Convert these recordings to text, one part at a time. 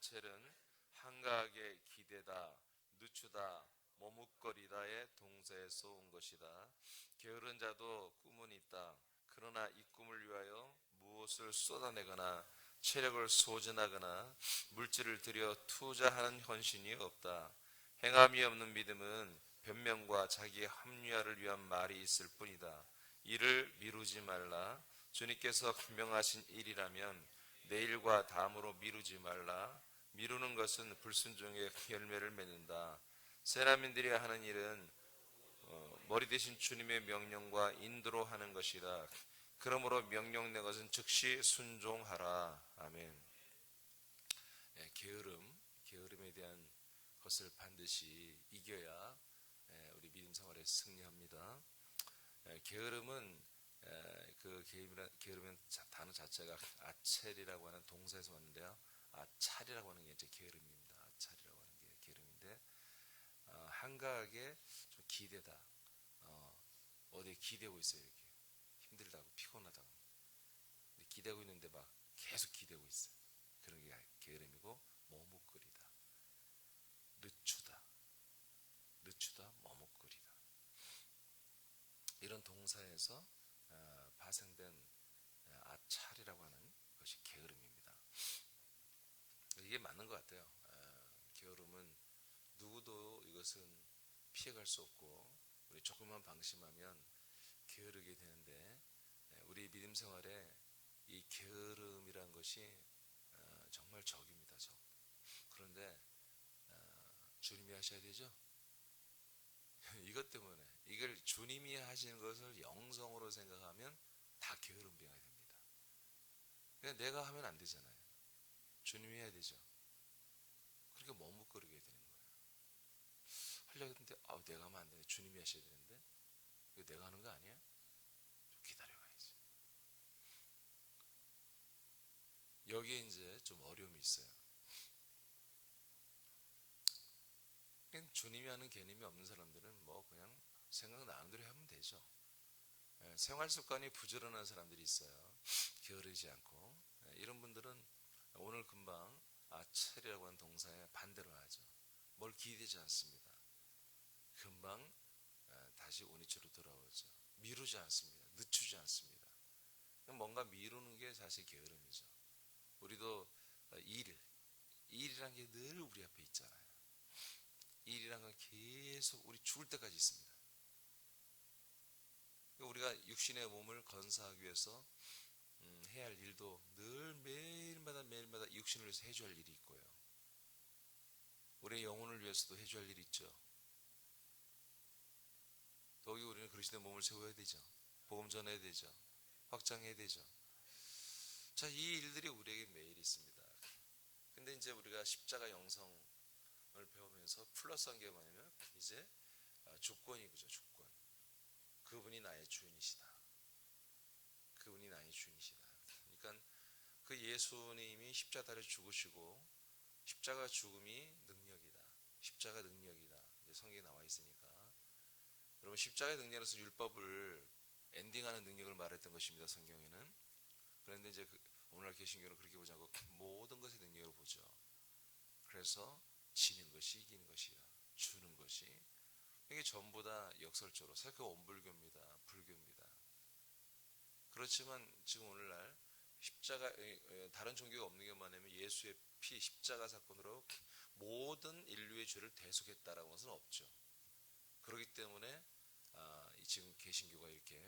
아첼은 한가하게 기대다, 늦추다, 머뭇거리다의 동사에서 온 것이다. 게으른 자도 꿈은 있다. 그러나 이 꿈을 위하여 무엇을 쏟아내거나 체력을 소진하거나 물질을 들여 투자하는 헌신이 없다. 행함이 없는 믿음은 변명과 자기의 합리화를 위한 말이 있을 뿐이다. 이를 미루지 말라. 주님께서 명하신 일이라면 내일과 다음으로 미루지 말라. 미루는 것은 불순종의 열매를 맺는다. 세라민들이 하는 일은 머리 대신 주님의 명령과 인도로 하는 것이다. 그러므로 명령 내 것은 즉시 순종하라. 아멘. 게으름에 대한 것을 반드시 이겨야 우리 믿음 생활에 승리합니다. 게으름은 게으름은 단어 자체가 아첼이라고 하는 동사에서 왔는데요. 아찰이라고 하는 게 이제 게으름입니다. 아찰이라고 하는 게 게으름인데, 한가하게 좀 기대다. 어디에 기대고 있어요. 이렇게 힘들다고 피곤하다고. 근데 기대고 있는데 막 계속 기대고 있어요. 그런 게 게으름이고, 머뭇거리다, 늦추다, 머뭇거리다. 이런 동사에서 파생된 아찰이라고 하는 것이 게으름입니다. 이게 맞는 것 같아요. 게으름은 누구도 이것은 피해갈 수 없고, 우리 조금만 방심하면 게으르게 되는데, 우리 믿음 생활에 이 게으름이란 것이 정말 적입니다. 적. 그런데 주님이 하셔야 되죠. 이것 때문에 이걸 주님이 하시는 것을 영성으로 생각하면 다 게으름병이 됩니다. 그냥 내가 하면 안 되잖아요. 주님이 해야 되죠. 그러니까 머뭇거리게 되는 거예요. 하려고 했는데 내가 하면 안 되는데 주님이 하셔야 되는데 이거 내가 하는 거 아니야? 좀 기다려봐야지. 여기에 이제 좀 어려움이 있어요. 주님이 하는 개념이 없는 사람들은 뭐 그냥 생각나는 대로 하면 되죠. 생활 습관이 부지런한 사람들이 있어요. 게으르지 않고. 이런 분들은 오늘 금방 아찰이라고 하는 동사에 반대로 하죠. 뭘 기대지 않습니다. 금방 다시 온이치로 돌아오죠. 미루지 않습니다. 늦추지 않습니다. 뭔가 미루는 게 사실 게으름이죠. 우리도 일이란 게 늘 우리 앞에 있잖아요. 일이란 건 계속 우리 죽을 때까지 있습니다. 우리가 육신의 몸을 건사하기 위해서 해야 할 일도 늘 매일마다 육신을 위해서 해줘야 할 일이 있고요. 우리의 영혼을 위해서도 해줘야 할 일이 있죠. 더욱이 우리는 그리스도의 몸을 세워야 되죠. 복음 전해야 되죠. 확장해야 되죠. 자, 이 일들이 우리에게 매일 있습니다. 근데 이제 우리가 십자가 영성을 배우면서 플러스한 게 뭐냐면 이제 주권이죠. 주권. 그분이 나의 주인이시다. 그분이 나의 주인이시다. 그러니까 그 예수님이 십자가를 죽으시고 십자가 죽음이 능력이다. 십자가 능력이다. 이제 성경에 나와 있으니까. 여러분 십자가의 능력에서 율법을 엔딩하는 능력을 말했던 것입니다. 성경에는. 그런데 이제 오늘날 개신교는 그렇게 보지 않고 모든 것의 능력을 보죠. 그래서 지는 것이 이기는 것이야. 주는 것이. 이게 전부 다 역설적으로 사실 그 원불교입니다. 불교입니다. 그렇지만 지금 오늘날 십자가 다른 종교가 없는 게 뭐냐면 예수의 피 십자가 사건으로 모든 인류의 죄를 대속했다라는 것은 없죠. 그렇기 때문에 지금 개신교가 이렇게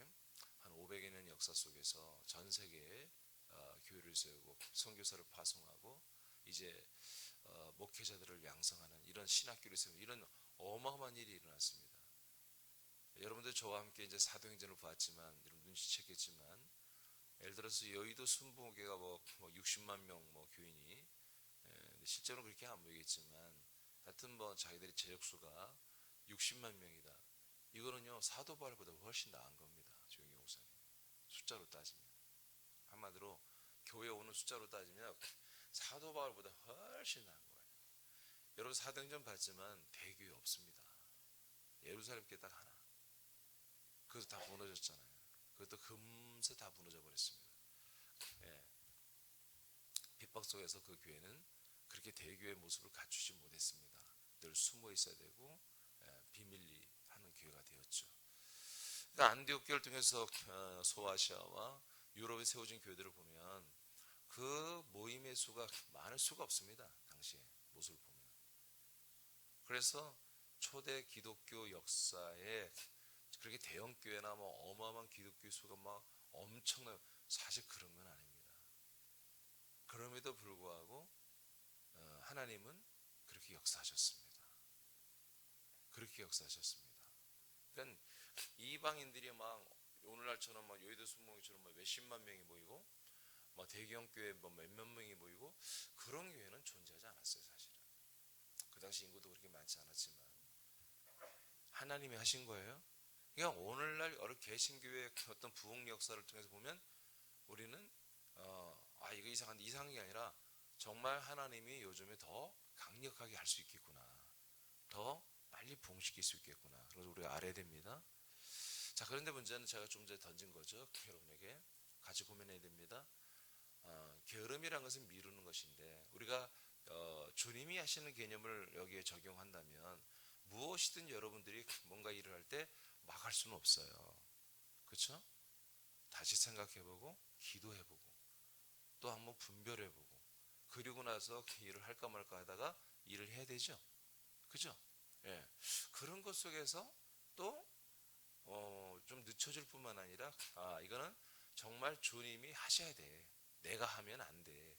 한 500여 년 역사 속에서 전 세계에 교회를 세우고 선교사를 파송하고 이제 목회자들을 양성하는 이런 신학교를 세우는 이런 어마어마한 일이 일어났습니다. 여러분들 저와 함께 이제 사도행전을 봤지만 여러분 눈치챘겠지만 예를 들어서 여의도 순복음교회가 뭐 60만 명 교인이 실제로는 그렇게 안 보이겠지만 하여튼 뭐 자기들의 재력수가 60만 명이다. 이거는요 사도 바울보다 훨씬 나은 겁니다. 조용히 목사님. 숫자로 따지면 한마디로 교회 오는 숫자로 따지면 사도 바울보다 훨씬 나은 거예요. 여러분 사도행전 봤지만 대교회 없습니다. 예루살렘 교회 딱 하나. 그것도 다 무너졌잖아요. 그것도 금세 다 무너져 버렸습니다. 예. 핍박 속에서 그 교회는 그렇게 대교의 모습을 갖추지 못했습니다. 늘 숨어 있어야 되고 비밀리 하는 교회가 되었죠. 그러니까 안디옥 교회를 통해서 소아시아와 유럽에 세워진 교회들을 보면 그 모임의 수가 많을 수가 없습니다. 당시에 모습을 보면. 그래서 초대 기독교 역사에 그렇게 대형 교회나 뭐 어마어마한 기독교 수가 막 엄청나요. 사실 그런 건 아닙니다. 그럼에도 불구하고 하나님은 그렇게 역사하셨습니다. 그렇게 역사하셨습니다. 그러니까 이방인들이 막 오늘날처럼 막 여의도 순복음처럼 막 몇십만 명이 모이고 막 대형 교회 뭐 몇몇 명이 모이고 그런 교회는 존재하지 않았어요. 사실은 그 당시 인구도 그렇게 많지 않았지만 하나님이 하신 거예요. 그러니까 오늘날 여러 개신교회의 어떤 부흥 역사를 통해서 보면 우리는 이거 이상한 게 아니라 정말 하나님이 요즘에 더 강력하게 할 수 있겠구나, 더 빨리 부흥시킬 수 있겠구나. 그래서 우리가 알아야 됩니다. 자, 그런데 문제는 제가 좀 전에 던진 거죠. 여러분에게 같이 고민해야 됩니다. 게으름이란 것은 미루는 것인데 우리가 주님이 하시는 개념을 여기에 적용한다면 무엇이든 여러분들이 뭔가 일을 할 때 막 할 수는 없어요. 그렇죠? 다시 생각해보고 기도해보고 또 한번 분별해보고 그리고 나서 일을 할까 말까 하다가 일을 해야 되죠. 그죠? 예. 그런 것 속에서 또 좀 늦춰질 뿐만 아니라 이거는 정말 주님이 하셔야 돼. 내가 하면 안 돼.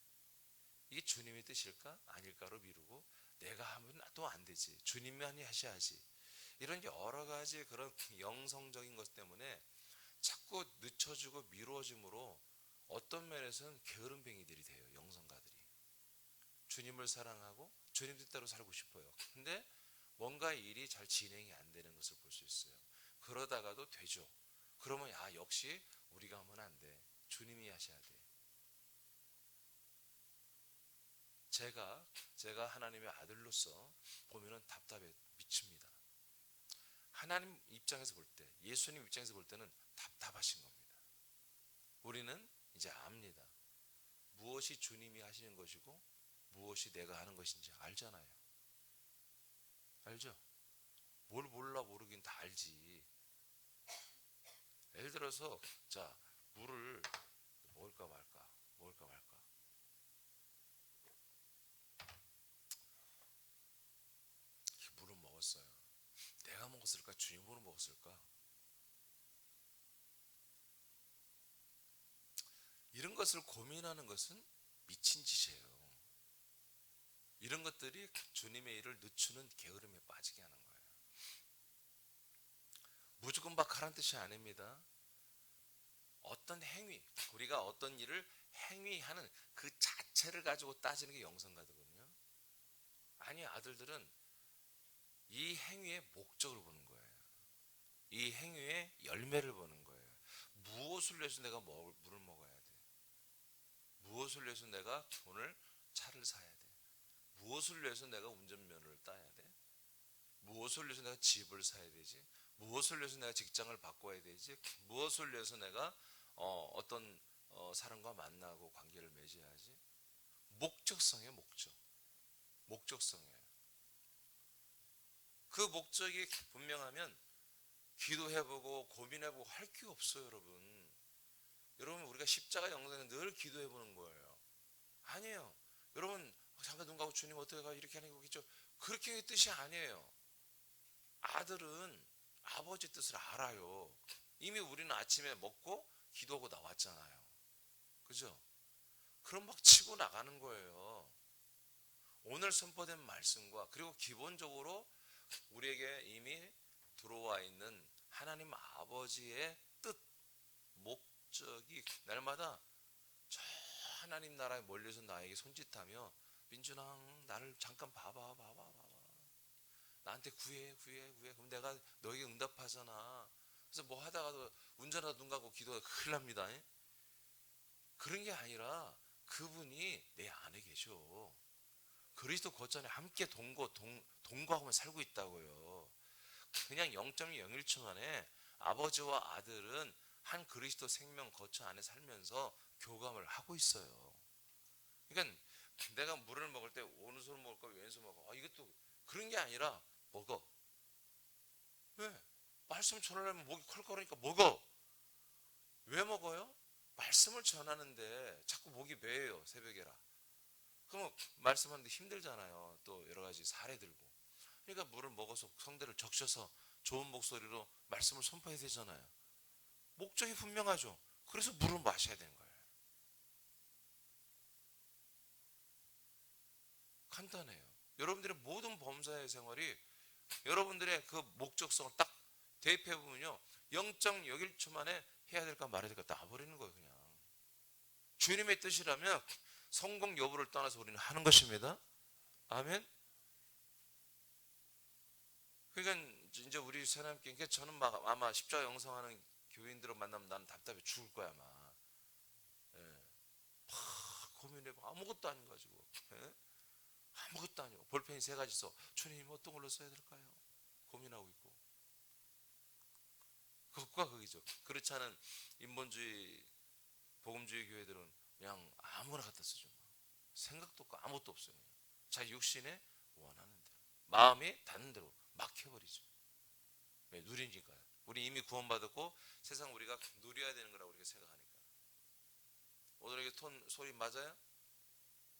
이게 주님의 뜻일까? 아닐까로 미루고 내가 하면 또 안 되지. 주님만이 하셔야지. 이런 여러 가지 그런 영성적인 것 때문에 자꾸 늦춰지고 미루어짐으로 어떤 면에서는 게으름뱅이들이 돼요. 영성가들이. 주님을 사랑하고 주님 뜻대로 살고 싶어요. 근데 뭔가 일이 잘 진행이 안 되는 것을 볼 수 있어요. 그러다가도 되죠. 그러면 역시 우리가 하면 안 돼. 주님이 하셔야 돼. 제가 하나님의 아들로서 보면은 답답해 미칩니다. 하나님 입장에서 볼 때, 예수님 입장에서 볼 때는 답답하신 겁니다. 우리는 이제 압니다. 무엇이 주님이 하시는 것이고 무엇이 내가 하는 것인지 알잖아요. 알죠? 뭘 몰라 모르긴 다 알지. 예를 들어서 자, 물을 먹을까 말까. 물은 먹었어요. 내가 먹었을까? 주님으로 먹었을까? 이런 것을 고민하는 것은 미친 짓이에요. 이런 것들이 주님의 일을 늦추는 게으름에 빠지게 하는 거예요. 무조건 막 하라는 뜻이 아닙니다. 어떤 행위, 우리가 어떤 일을 행위하는 그 자체를 가지고 따지는 게 영성가거든요. 아니, 아들들은 이 행위의 목적을 보는 거예요. 이 행위의 열매를 보는 거예요. 무엇을 위해서 내가 물을 먹어야 돼? 무엇을 위해서 내가 오늘 차를 사야 돼? 무엇을 위해서 내가 운전면허를 따야 돼? 무엇을 위해서 내가 집을 사야 되지? 무엇을 위해서 내가 직장을 바꿔야 되지? 무엇을 위해서 내가 어떤 사람과 만나고 관계를 맺어야지? 목적성이에요. 목적성이에요. 그 목적이 분명하면 기도해보고 고민해보고 할 게 없어요. 여러분 우리가 십자가 영상에 늘 기도해보는 거예요. 아니에요. 여러분 잠깐 눈 감고 주님 어떻게 가 이렇게 하는 거겠죠. 그렇게 뜻이 아니에요. 아들은 아버지 뜻을 알아요. 이미 우리는 아침에 먹고 기도하고 나왔잖아요. 그죠? 그럼 막 치고 나가는 거예요. 오늘 선포된 말씀과 그리고 기본적으로 우리에게 이미 들어와 있는 하나님 아버지의 뜻, 목적이 날마다 저 하나님 나라에 멀리서 나에게 손짓하며 민준아 나를 잠깐 봐봐 나한테 구해 그럼 내가 너에게 응답하잖아. 그래서 뭐 하다가도 운전하다 눈 감고 기도가 큰일 납니다. 그런 게 아니라 그분이 내 안에 계셔. 그리스도 걷전에 함께 동거하며 살고 있다고요. 그냥 0.01초 만에 아버지와 아들은 한 그리스도 생명 거처 안에 살면서 교감을 하고 있어요. 그러니까 내가 물을 먹을 때 오른손 먹을까 왼손 먹을까? 이것도 그런 게 아니라 먹어. 왜? 말씀 전하려면 목이 컬컬하니까 먹어. 왜 먹어요? 말씀을 전하는데 자꾸 목이 메요. 새벽에라. 그러면 말씀하는데 힘들잖아요. 또 여러 가지 사례 들고. 그러니까 물을 먹어서 성대를 적셔서 좋은 목소리로 말씀을 선포해야 되잖아요. 목적이 분명하죠. 그래서 물을 마셔야 되는 거예요. 간단해요. 여러분들의 모든 범사의 생활이 여러분들의 그 목적성을 딱 대입해 보면요, 0.01초 만에 해야 될까 말아야 될까 놔버리는 거예요. 그냥 주님의 뜻이라면 성공 여부를 떠나서 우리는 하는 것입니다. 아멘. 그러니까 이제 우리 사람께, 그러니까 저는 막 아마 십자가 영성하는 교인들을 만나면 나는 답답해 죽을 거야 아마. 예. 막 고민해 봐. 아무것도 아닌 거 가지고. 예? 아무것도 아니고 볼펜이 3가지 써. 주님 어떤 걸로 써야 될까요? 고민하고 있고. 그것과 그기죠. 그렇지 않은 인본주의 복음주의 교회들은 그냥 아무거나 갖다 쓰죠. 생각도 없고 아무것도 없어요. 그냥. 자기 육신에 원하는 대로, 마음이 닿는 대로 막혀버리죠. 왜? 누리니까요. 우리 이미 구원받았고 세상 우리가 누려야 되는 거라고 우리가 생각하니까. 오늘 이게 톤 소리 맞아요?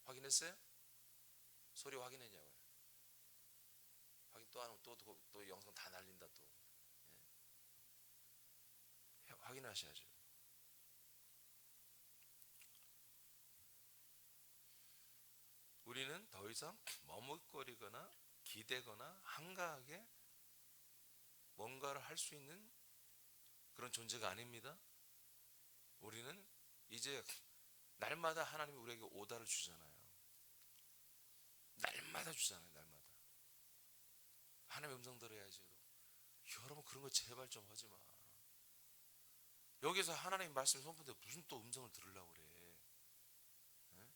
확인했어요? 소리 확인했냐고요? 확인 또 안 하면 또 영상 다 날린다 또. 예? 확인하셔야죠. 우리는 더 이상 머뭇거리거나 기대거나 한가하게 뭔가를 할 수 있는 그런 존재가 아닙니다. 우리는 이제 날마다 하나님이 우리에게 오다를 주잖아요. 날마다 주잖아요. 날마다. 하나님의 음성 들어야지. 여러분 그런 거 제발 좀 하지 마. 여기서 하나님 말씀 선포인데 무슨 또 음성을 들으려고 그래. 네?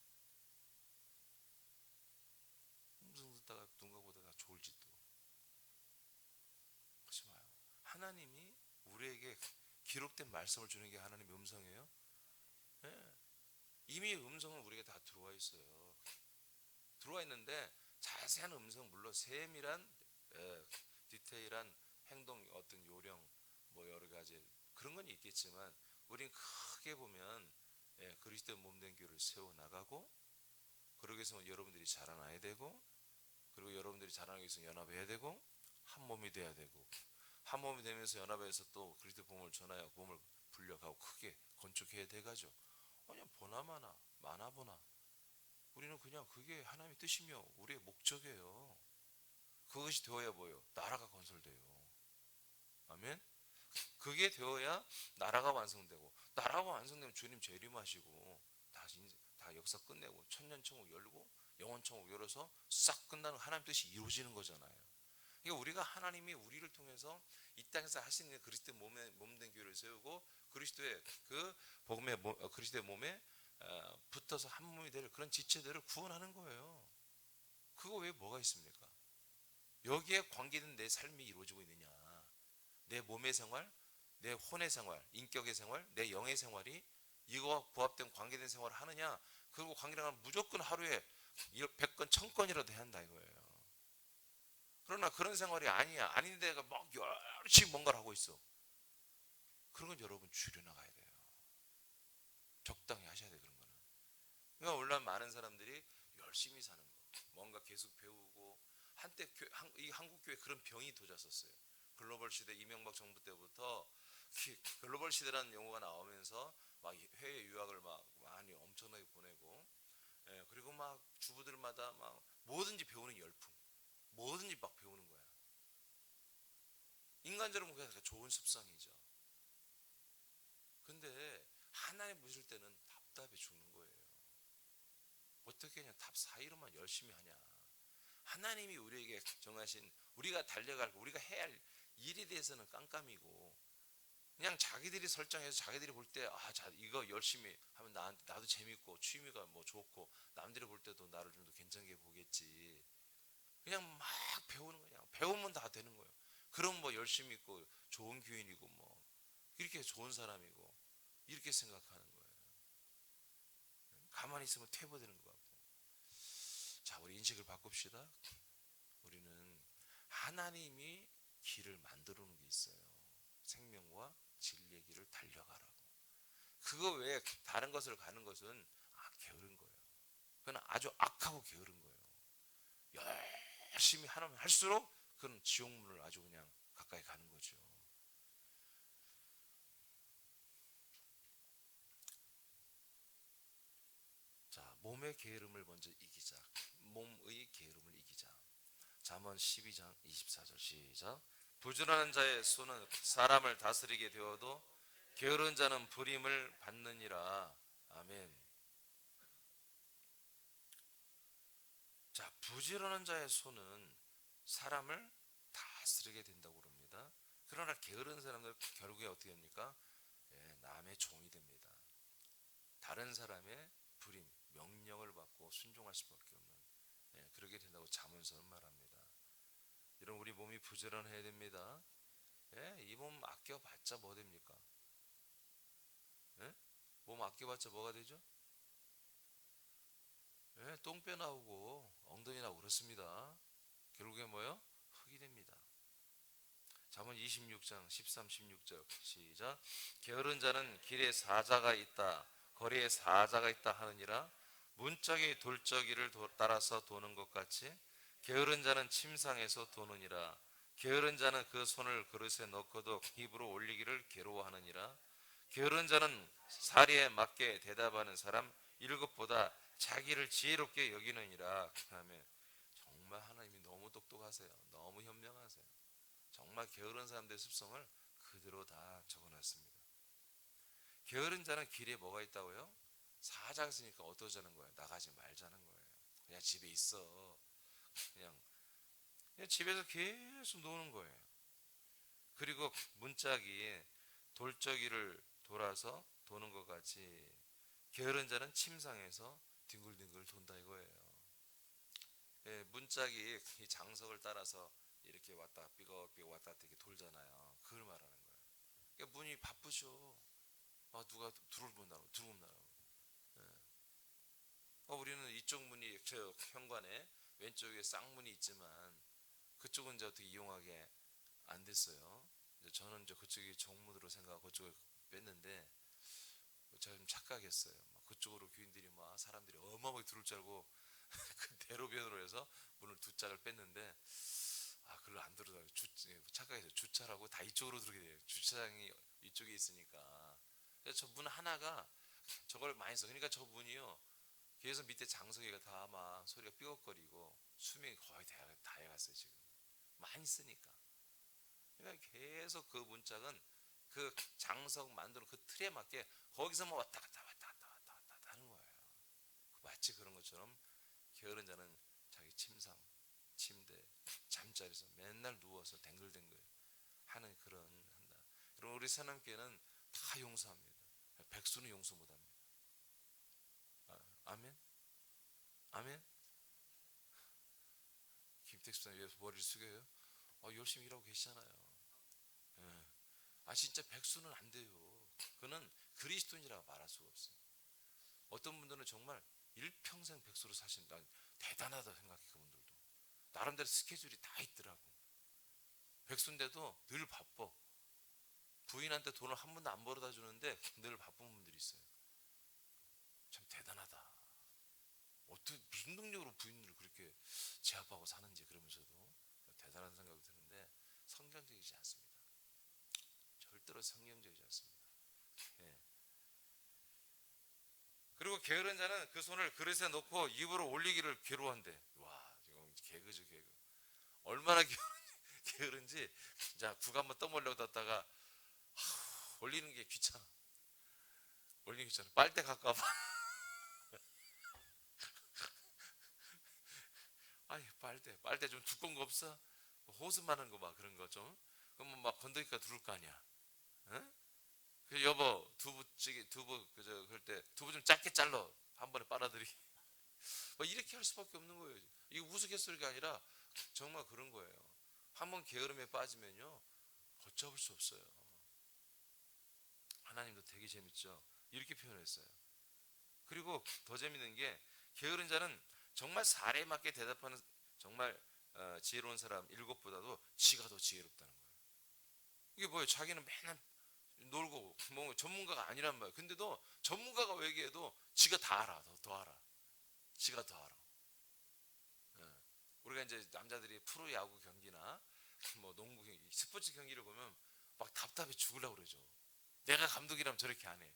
음성 듣다가 눈 감고 다 좋을지 또. 그러지 마요. 하나님이 우리에게 기록된 말씀을 주는 게 하나님의 음성이에요. 네. 이미 음성은 우리에게 다 들어와 있어요. 들어와 있는데 자세한 음성, 물론 세밀한 디테일한 행동, 어떤 요령, 뭐 여러 가지 그런 건 있겠지만 우린 크게 보면 그리스도의 몸된 교회를 세워나가고, 그러기 위해서 여러분들이 자라나야 되고, 그리고 여러분들이 자라나기 위해서 연합해야 되고, 한 몸이 돼야 되고, 한 몸이 되면서 연합해서 또 그리스도의 복음을 전하여 복음을 불려가고 크게 건축해야 돼가죠. 그냥 보나마나 많아보나 우리는 그냥 그게 하나님의 뜻이며 우리의 목적이에요. 그것이 되어야 뭐예요? 나라가 건설돼요. 아멘. 그게 되어야 나라가 완성되고, 나라가 완성되면 주님 재림하시고 다 역사 끝내고 천년천국 열고 영원천국 열어서 싹 끝나는 하나님 뜻이 이루어지는 거잖아요. 그러니까 우리가 하나님이 우리를 통해서 이 땅에서 하시는 그리스도의 몸된 교회를 세우고 그리스도의 그 복음의 그리스도의 몸에 붙어서 한 몸이 될 그런 지체들을 구원하는 거예요. 그거 외에 뭐가 있습니까? 여기에 관계된 내 삶이 이루어지고 있느냐, 내 몸의 생활, 내 혼의 생활, 인격의 생활, 내 영의 생활이 이거와 부합된 관계된 생활을 하느냐. 그리고 관계를 하면 무조건 하루에 100건 1000건이라도 해야 한다 이거예요. 그러나 그런 생활이 아니야. 아닌데 막 열심히 뭔가를 하고 있어. 그런 건 여러분 줄여나가야 돼요. 적당히 하셔야 돼요. 그런 거는. 그러니까 물론 많은 사람들이 열심히 사는 거, 뭔가 계속 배우고, 한때 이 한국 교회 그런 병이 도졌었어요. 글로벌 시대, 이명박 정부 때부터 글로벌 시대라는 용어가 나오면서 막 해외 유학을 막 많이 엄청나게 보내고, 그리고 막 주부들마다 막 뭐든지 배우는 열풍, 뭐든지 막 배우는 거야. 인간적으로 보면 좋은 습성이죠. 근데 하나님 보실 때는 답답해 죽는 거예요. 어떻게 그냥 답 사이로만 열심히 하냐. 하나님이 우리에게 정하신, 우리가 달려갈, 우리가 해야 할 일에 대해서는 깜깜이고, 그냥 자기들이 설정해서 자기들이 볼 때 이거 열심히 하면 나도 재밌고 취미가 뭐 좋고 남들이 볼 때도 나를 좀 더 괜찮게 보겠지. 그냥 막 배우는 거야. 배우면 다 되는 거예요. 그럼 뭐 열심히 있고 좋은 교인이고 뭐 이렇게 좋은 사람이고 이렇게 생각하는 거예요. 가만히 있으면 퇴보되는 것 같고. 우리 인식을 바꿉시다. 우리는 하나님이 길을 만들어 놓은 게 있어요. 생명과 진리의 길을 달려가라고. 그거 외에 다른 것을 가는 것은 게으른 거예요. 그건 아주 악하고 게으른 거예요. 열심히 하면 할수록 그건 지옥문을 아주 그냥 가까이 가는 거죠. 자, 몸의 게으름을 먼저 이기자. 몸의 게으름을 이기자. 잠언 12장 24절 시작. 부지런한 자의 손은 사람을 다스리게 되어도 게으른 자는 불임을 받느니라. 아멘. 자, 부지런한 자의 손은 사람을 다스리게 된다고 그럽니다. 그러나 게으른 사람들 결국에 어떻게 합니까? 남의 종이 됩니다. 다른 사람의 불임, 명령을 받고 순종할 수밖에 없는 그렇게 된다고 잠언서는 말합니다. 이런 우리 몸이 부지런해야 됩니다. 이 몸 아껴봤자 뭐 됩니까? 몸 아껴봤자 뭐가 되죠? 똥배 나오고 엉덩이 나오고 그렇습니다. 결국에 뭐요? 흙이 됩니다. 잠언 26장 13, 16절 시작. 게으른 자는 길에 사자가 있다, 거리에 사자가 있다 하느니라. 문짝이 돌적이를 따라서 도는 것 같이 게으른 자는 침상에서 도느니라. 게으른 자는 그 손을 그릇에 넣고도 입으로 올리기를 괴로워하느니라. 게으른 자는 사리에 맞게 대답하는 사람 일곱보다 자기를 지혜롭게 여기느니라. 아멘. 정말 하나님이 너무 똑똑하세요. 너무 현명하세요. 정말 게으른 사람들의 습성을 그대로 다 적어놨습니다. 게으른 자는 길에 뭐가 있다고요? 사자가 있으니까 어떠자는 거예요? 나가지 말자는 거예요. 그냥 집에 있어. 그냥 집에서 계속 노는 거예요. 그리고 문짝이 돌적이를 돌아서 도는 것 같이 게으른 자는 침상에서 뒹굴뒹굴 돈다 이거예요. 문짝이 이 장석을 따라서 이렇게 왔다 삐걱삐걱 왔다 이렇게 돌잖아요. 그걸 말하는 거예요. 그러니까 문이 바쁘죠. 누가 들어온다고. 우리는 이쪽 문이 저 현관에 왼쪽에 쌍문이 있지만 그쪽은 이제 어떻게 이용하게 안 됐어요. 이제 저는 이제 그쪽이 정문으로 생각하고 그쪽을 뺐는데 제가 좀 착각했어요. 그쪽으로 교인들이 사람들이 어마어마하게 들어올 줄 알고 그 대로변으로 해서 문을 두 짝을 뺐는데 그걸 안 들어가요. 착각해서 주차라고 다 이쪽으로 들어오게 돼요. 주차장이 이쪽에 있으니까. 그래서 저 문 하나가 저걸 많이 써. 그러니까 저 문이요. 그래서 밑에 장석이가 다 막 소리가 삐걱거리고 수명이 거의 다 해갔어요 지금. 많이 쓰니까. 그러니까 계속 그 문짝은 그 장석 만드는 그 틀에 맞게 거기서만 왔다 갔다 하는 거예요. 마치 그런 것처럼 게으른 자는 자기 침상, 침대, 잠자리에서 맨날 누워서 댕글댕글 하는 그런 한다. 그럼 우리 사람께는 다 용서합니다. 백수는 용서 못합니다. 아멘? 아멘? 김택수 사님 왜 머리를 숙여요? 열심히 일하고 계시잖아요. 진짜 백수는 안 돼요. 그는 그리스도인이라고 말할 수가 없어요. 어떤 분들은 정말 일평생 백수로 사신다. 대단하다 생각해. 그분들도 나름대로 스케줄이 다 있더라고. 백수인데도 늘 바빠. 부인한테 돈을 한 번도 안 벌어다 주는데 늘 바쁜 분들이 있어요. 참 대단하다. 어떻게 무슨 능력으로 부인을 그렇게 제압하고 사는지 그러면서도 대단한 생각이 드는데 성경적이지 않습니다. 절대로 성경적이지 않습니다. 그리고 게으른 자는 그 손을 그릇에 놓고 입으로 올리기를 괴로워한대. 와, 지금 개그죠, 개그. 얼마나 게으른지. 자, 국 한번 떠먹으려고 뒀다가 올리는 게 귀찮아. 올리는 게 귀찮아. 빨대 갖고 와봐. 빨대 좀 두꺼운 거 없어? 호스만 하는 거 막 그런 거 좀. 그러면 막 건더기가 들어올 거 아니야. 응? 그 여보 두부 그럴 때 두부 좀 짧게 잘라 한 번에 빨아들이. 이렇게 할 수밖에 없는 거예요. 이거 우스갯소리가 아니라 정말 그런 거예요. 한번 게으름에 빠지면요 걷잡을 수 없어요. 하나님도 되게 재밌죠. 이렇게 표현했어요. 그리고 더 재밌는 게 게으른 자는 정말 사례에 맞게 대답하는 정말 지혜로운 사람 7보다도 지가 더 지혜롭다는 거예요. 이게 뭐예요? 자기는 맨날 놀고 뭐 전문가가 아니란 말이에요. 근데도 전문가가 얘기해도 지가 다 알아. 더 알아. 지가 더 알아. 예. 우리가 이제 남자들이 프로야구 경기나 뭐 농구 경기, 스포츠 경기를 보면 막 답답해 죽으려고 그러죠. 내가 감독이라면 저렇게 안 해.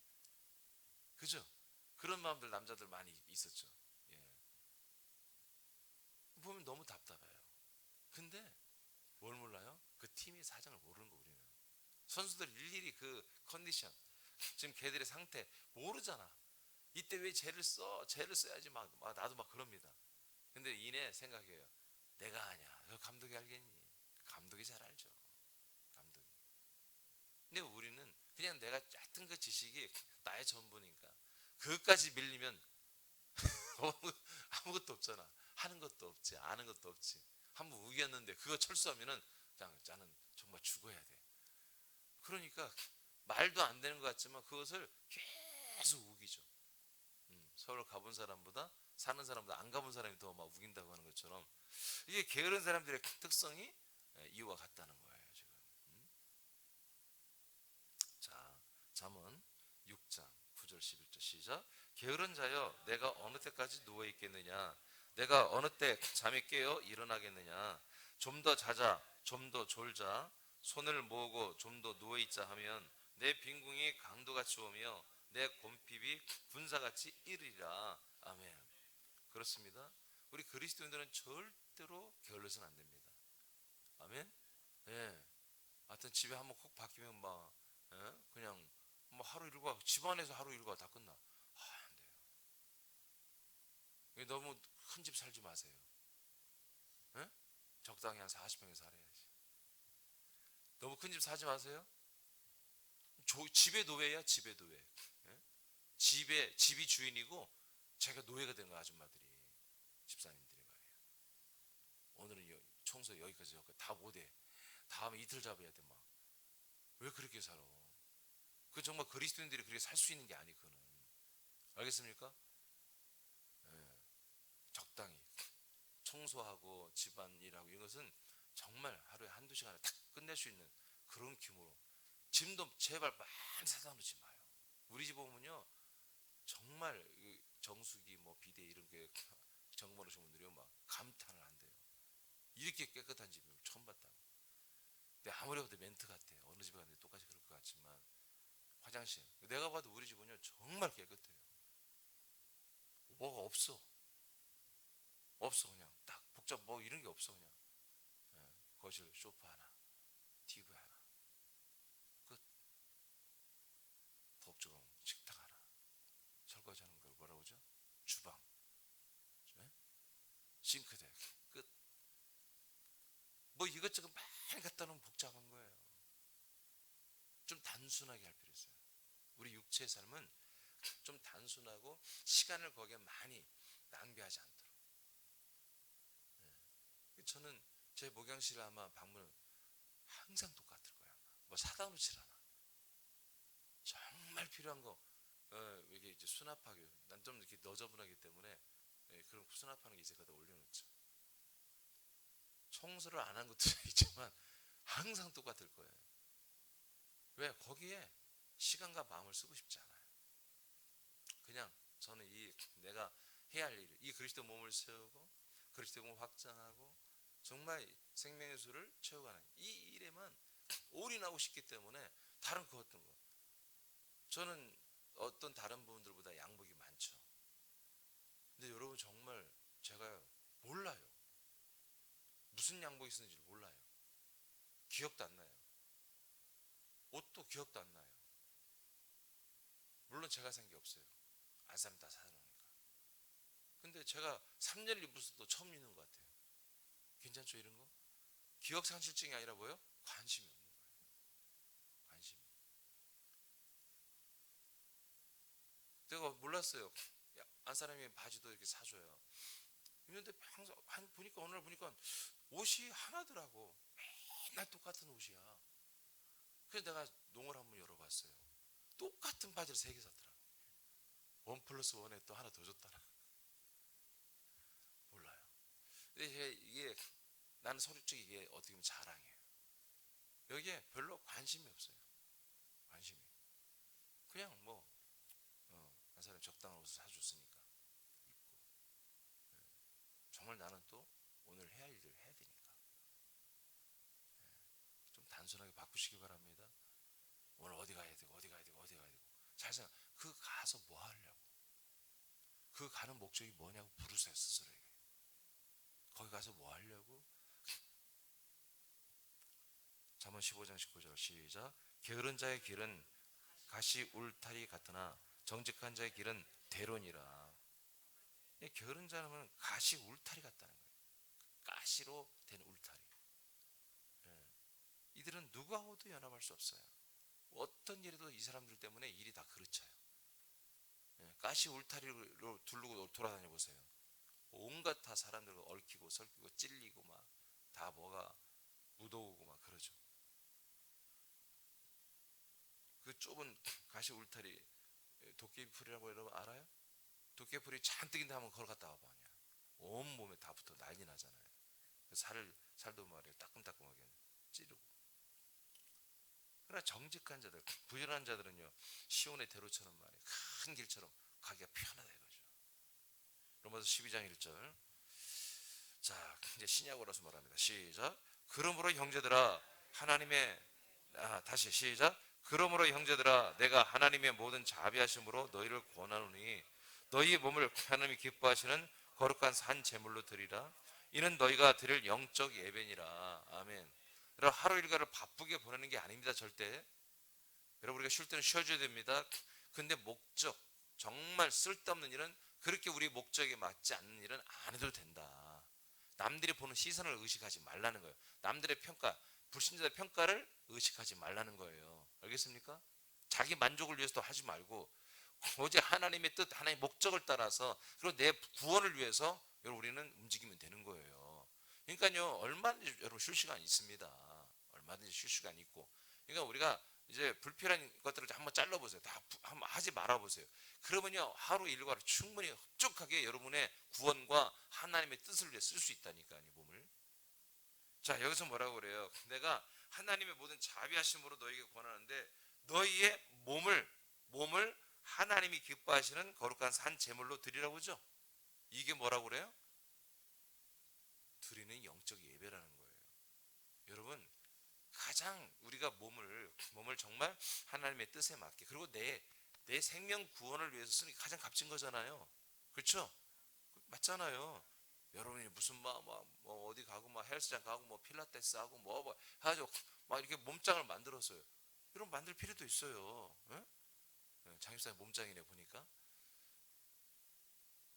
그죠? 그런 마음들 남자들 많이 있었죠. 예. 보면 너무 답답해요. 근데 뭘 몰라요? 그 팀의 사정을 모르는 거 우리는. 선수들 일일이 그 컨디션, 지금 걔들의 상태 모르잖아. 이때 왜 쟤를 써? 쟤를 써야지 나도 막 그럽니다. 근데 이내 생각해요. 내가 아냐. 그 감독이 알겠니? 감독이 잘 알죠. 감독이. 근데 우리는 그냥 내가 얕은 그 지식이 나의 전부니까 그것까지 밀리면 아무것도 없잖아. 하는 것도 없지. 아는 것도 없지. 한번 우겼는데 그거 철수하면은 그냥 나는 정말 죽어야 돼. 그러니까 말도 안 되는 것 같지만 그것을 계속 우기죠. 서울 가본 사람보다 사는 사람보다 안 가본 사람이 더 막 우긴다고 하는 것처럼 이게 게으른 사람들의 특성이 이와 같다는 거예요. 지금. 자, 잠언 6장 9절 11절 시작. 게으른 자여 내가 어느 때까지 누워 있겠느냐? 내가 어느 때 잠이 깨어 일어나겠느냐? 좀 더 자자, 좀 더 졸자, 손을 모으고 좀 더 누워 있자 하면 내 빈궁이 강도같이 오며 내 곰핍이 군사같이 이르리라. 아멘. 그렇습니다. 우리 그리스도인들은 절대로 게을러서는 안 됩니다. 아멘. 예. 하여튼 집에 한번 콕 박히면 막 그냥 뭐 하루 일과 집안에서 하루 일과 다 끝나. 안 돼요. 너무 큰 집 살지 마세요. 예? 적당히 한 40평에 살아야지. 너무 큰 집 사지 마세요. 집의 노예야, 집의 노예. 예? 집이 주인이고 자기가 노예가 된 거야, 아줌마들이. 집사님들이 말이에요. 오늘은 청소 여기까지 다 못해. 다음에 이틀 잡아야 돼, 막. 왜 그렇게 살아? 그 정말 그리스도인들이 그렇게 살 수 있는 게 아니, 그는. 알겠습니까? 예. 적당히. 청소하고 집안일하고 이것은 정말 하루에 한두 시간에 탁 끝낼 수 있는 그런 규모로. 짐도 제발 많이 사다 놓지 마요. 우리 집 오면요. 정말 정수기 뭐 비데 이런 게 정말 오신 분들이 막 감탄을 한대요. 이렇게 깨끗한 집을 처음 봤다고. 근데 아무리 봐도 멘트 같아. 어느 집에 갔는데 똑같이 그럴 것 같지만 화장실 내가 봐도 우리 집은요 정말 깨끗해요. 뭐가 없어. 없어. 그냥 딱 복잡 뭐 이런 게 없어. 그냥 거실 소파 하나, TV 하나, 끝. 부엌조금 식탁 하나, 설거지하는 걸 뭐라고 그러죠? 주방, 싱크대, 끝. 뭐 이것저것 많이 갖다 놓으면 복잡한 거예요. 좀 단순하게 할 필요 있어요. 우리 육체의 삶은 좀 단순하고 시간을 거기에 많이 낭비하지 않도록. 저는 제 목양실을 아마 방문을 항상 똑같을 거야. 뭐 사다 놓질 않아. 정말 필요한 거 이게 이제 수납하기. 난 좀 이렇게 너저분하기 때문에 그런 수납하는 게 있어요. 거기다 올려놓죠. 청소를 안 한 것도 있지만 항상 똑같을 거예요. 왜? 거기에 시간과 마음을 쓰고 싶지 않아요. 그냥 저는 내가 해야 할 일, 이 그리스도 몸을 세우고 그리스도 몸을 확장하고 정말 생명의 수를 채워가는 이 일에만 올인하고 싶기 때문에 다른 그 어떤 거 저는 어떤 다른 부분들보다 양복이 많죠. 근데 여러분 정말 제가 몰라요. 무슨 양복이 쓰는지 몰라요. 기억도 안 나요. 옷도 기억도 안 나요. 물론 제가 산 게 없어요. 안 사면 다 사놓으니까. 근데 제가 3년 입었어도 처음 입는 것 같아요. 괜찮죠 이런 거? 기억 상실증이 아니라 뭐예요? 관심이 없는 거예요. 관심이. 내가 몰랐어요. 안 사람이 바지도 이렇게 사줘요. 입는데 항상 보니까 어느 날 보니까 옷이 하나더라고. 맨날 똑같은 옷이야. 그래서 내가 농을 한번 열어봤어요. 똑같은 바지를 3개 샀더라고. 1+1에 또 하나 더 줬더라. 근데 이게 나는 솔직히 이게 어떻게 보면 자랑이에요. 여기에 별로 관심이 없어요. 관심이. 그냥 뭐 한 사람이 적당한 옷을 사줬으니까 입고. 정말 나는 또 오늘 해야 할 일을 해야 되니까. 좀 단순하게 바꾸시기 바랍니다. 오늘 어디 가야 되고 어디 가야 되고 어디 가야 되고. 잘 생각. 그 가서 뭐 하려고? 그 가는 목적이 뭐냐고 물으세요 스스로에게. 거기 가서 뭐 하려고? 잠언 15장 19절 시작. 게으른 자의 길은 가시 울타리 같으나 정직한 자의 길은 대론이라. 게으른 자는 가시 울타리 같다는 거예요. 가시로 된 울타리. 이들은 누구하고도 연합할 수 없어요. 어떤 일에도 이 사람들 때문에 일이 다 그르쳐요. 가시 울타리로 두르고 돌아다녀 보세요. 온갖 다 사람들과 얽히고 설키고 찔리고 막 다 뭐가 묻어오고 막 그러죠. 그 좁은 가시 울타리 도깨비풀이라고 여러분 알아요? 도깨비풀이 잔뜩인데 한번 걸어갔다 와봐. 온몸에 다 붙어 난리 나잖아요. 살도 말이에요 따끔따끔하게 찌르고. 그러나 정직한 자들, 부지런한 자들은요 시온의 대로처럼 말이에요 큰 길처럼 가기가 편하다 이거죠. 로마서 12장 1절. 자 이제 신약어로서 말합니다. 시작. 그러므로 형제들아 하나님의 다시 시작. 그러므로 형제들아 내가 하나님의 모든 자비하심으로 너희를 권하노니 너희 몸을 하나님이 기뻐하시는 거룩한 산 제물로 드리라. 이는 너희가 드릴 영적 예배니라. 아멘. 여러분 하루 일과를 바쁘게 보내는 게 아닙니다. 절대. 여러분 우리가 쉴 때는 쉬어줘야 됩니다. 근데 목적 정말 쓸데없는 일은 그렇게 우리 목적에 맞지 않는 일은 안 해도 된다. 남들이 보는 시선을 의식하지 말라는 거예요. 남들의 평가, 불신자의 평가를 의식하지 말라는 거예요. 알겠습니까? 자기 만족을 위해서도 하지 말고 오직 하나님의 뜻, 하나님의 목적을 따라서 그리고 내 구원을 위해서 여러분 우리는 움직이면 되는 거예요. 그러니까요 얼마든지 여러분 쉴 시간 있습니다. 얼마든지 쉴 시간 있고. 그러니까 우리가 이제 불필요한 것들을 한번 잘라보세요. 다 한번 하지 말아보세요. 그러면요 하루 일과를 충분히 흡족하게 여러분의 구원과 하나님의 뜻을 위해 쓸 수 있다니까요 몸을. 자 여기서 뭐라고 그래요? 내가 하나님의 모든 자비하심으로 너에게 권하는데 너희의 몸을 하나님이 기뻐하시는 거룩한 산 제물로 드리라고 하죠. 이게 뭐라고 그래요? 드리는 영적 예배라는 거예요. 여러분 가장 우리가 몸을 정말 하나님의 뜻에 맞게 그리고 내 생명 구원을 위해서 쓰는 게 가장 값진 거잖아요. 그렇죠? 맞잖아요. 여러분이 무슨 뭐 어디 가고 뭐 헬스장 가고 뭐 필라테스 하고 뭐 해가지고 막 이렇게 몸짱을 만들었어요. 여러분 만들 필요도 있어요. 장입사님 몸짱이네 보니까.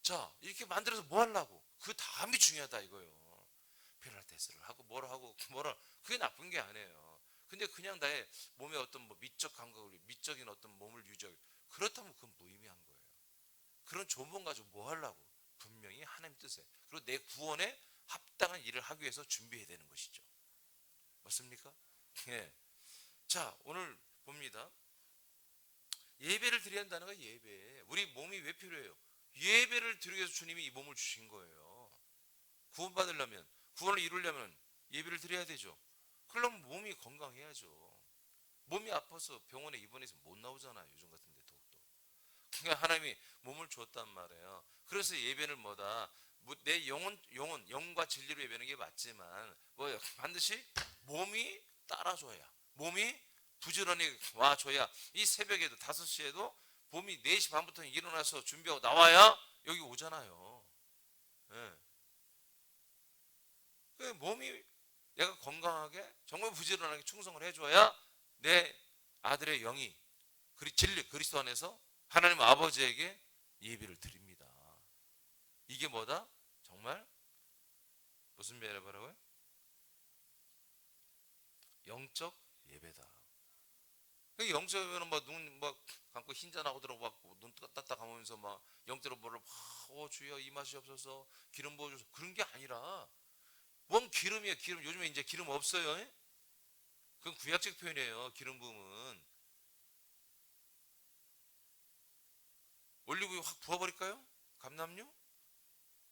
자 이렇게 만들어서 뭐 하려고? 그 다음이 중요하다 이거예요. 필라테스를 하고 뭐라 그게 나쁜 게 아니에요. 근데 그냥 나의 몸에 어떤 뭐 미적 감각을 미적인 어떤 몸을 유지하기 그렇다면 그건 무의미한 거예요. 그런 좋은 몸 가지고 뭐 하려고? 분명히 하나님 뜻에 그리고 내 구원에 합당한 일을 하기 위해서 준비해야 되는 것이죠. 맞습니까? 예. 자 오늘 봅니다. 예배를 드려야 한다는 거 예배. 우리 몸이 왜 필요해요? 예배를 드리기 위해서 주님이 이 몸을 주신 거예요. 구원받으려면 구원을 이루려면 예배를 드려야 되죠. 그러려면 몸이 건강해야죠. 몸이 아파서 병원에 입원해서 못 나오잖아요. 요즘 같은데 더욱더. 그러니까 하나님이 몸을 주었단 말이에요. 그래서 예배는 뭐다? 내 영과 진리로 예배하는 게 맞지만 뭐예요? 반드시 몸이 따라줘야 몸이 부지런히 와줘야 이 새벽에도 5시에도 몸이 4시 반부터 일어나서 준비하고 나와야 여기 오잖아요. 네. 몸이 내가 건강하게 정말 부지런하게 충성을 해줘야 내 아들의 영이 진리 그리스도 안에서 하나님 아버지에게 예배를 드립니다. 이게 뭐다? 정말 무슨 예배라고요? 영적 예배다. 영적 예배는 눈 감고 흰자나고 들어가고 눈 떴다 감으면서 막 영대로 뭐를 주여 이 맛이 없어서 기름 부어줘서 그런 게 아니라 뭔 기름이야 기름. 요즘에 이제 기름 없어요. 그건 구약적 표현이에요. 기름 부음은 올리브유 확 부어버릴까요? 감남류?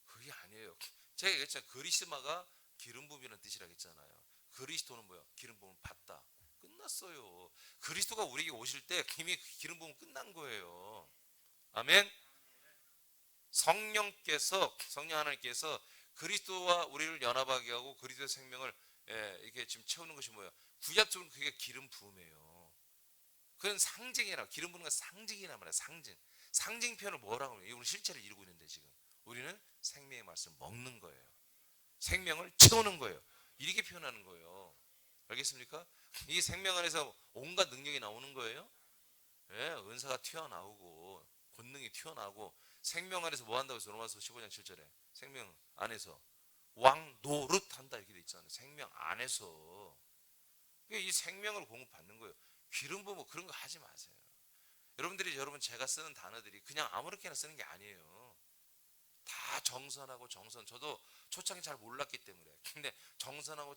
그게 아니에요. 제가 얘기했잖아요. 그리스마가 기름 부음이라는 뜻이라고 했잖아요. 그리스도는 뭐야? 기름 부음을 받다. 끝났어요. 그리스도가 우리에게 오실 때 이미 기름 부음 끝난 거예요. 아멘. 성령 하나님께서 그리스도와 우리를 연합하게 하고 그리스도의 생명을 이렇게 지금 채우는 것이 뭐예요? 구약적으로 그게 기름 부음이에요. 그건 상징이라, 기름 부는 건 상징이란 말이야. 상징 표현을 뭐라고 해요? 우리 실체를 이루고 있는데 지금 우리는 생명의 말씀을 먹는 거예요. 생명을 채우는 거예요. 이렇게 표현하는 거예요. 알겠습니까? 이 생명 안에서 온갖 능력이 나오는 거예요. 예, 은사가 튀어나오고 권능이 튀어나오고 생명 안에서 뭐 한다고 해서 로마서 15장 7절에 생명 안에서 왕 노릇 한다 이렇게 돼 있잖아요. 생명 안에서 이 생명을 공급받는 거예요. 기름 부어 뭐 그런 거 하지 마세요. 여러분 제가 쓰는 단어들이 그냥 아무렇게나 쓰는 게 아니에요. 다 정선하고 저도 초창기 잘 몰랐기 때문에. 근데 정선하고